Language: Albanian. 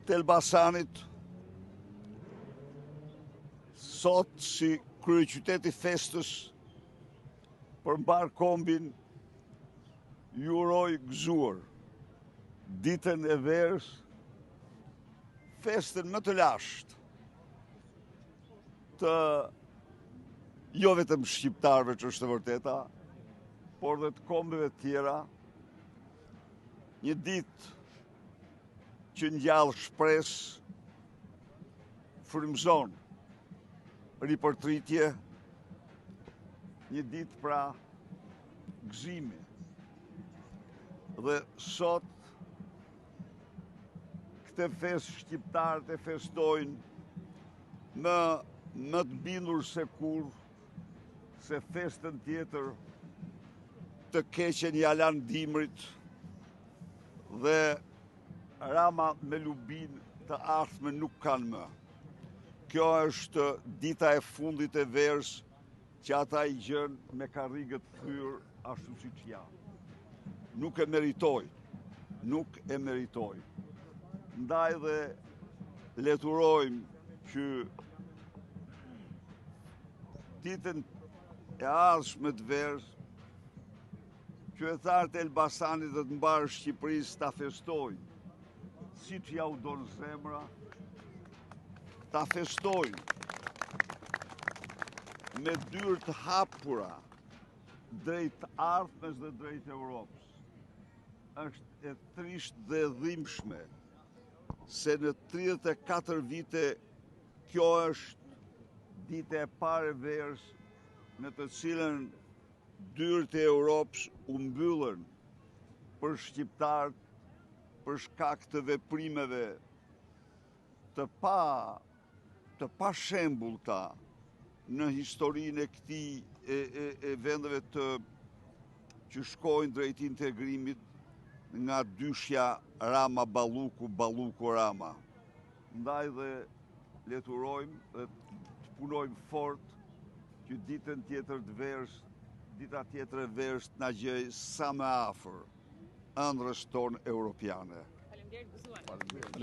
të Elbasanit, sot si kryeqyteti festës për mbar kombin, ju uroj gëzuar ditën e verës, festën më të lashtë të jo vetëm shqiptarëve që është e vërteta, por dhe të kombeve tjera, një ditë që ngjall shpresë, frymëzon ripërtritje, një ditë pra gëzimi. Dhe sot këtë festë shqiptarët e festojnë më të bindur se kur, se festën tjetër të keqen Jalan Dimrit dhe Rama me Lubin të ardhme nuk kanë më. Kjo është dita e fundit e verës që ata i gjën me karrigët thyrë ashtu siç janë. Nuk e meritoj. Ndaj dhe leturojmë që ditën e ardhshme të verës, qytetarët e Elbasanit dhe të mbarë Shqipërisë ta festojnë, siç ja u don zemra, ta festojnë me dyrë të hapura drejt ardhmes dhe drejt Europës. Është e trisht dhe dhimbshme se në 34 vite kjo është dita e parë e verës në të cilën dyrët e Europës u mbyllën për shqiptarët për shkak të veprimeve të pa shembullta në historinë e këtij e vendeve që shkojnë drejt integrimit nga dyshja Rama-Balluku, Balluku-Rama. Ndaj dhe leturojmë dhe të punojmë fort që ditën tjetër të verës, dita tjetër e verës të na gjejë sa më afër ëndrrës tonë europiane. Faleminderit, gëzuar.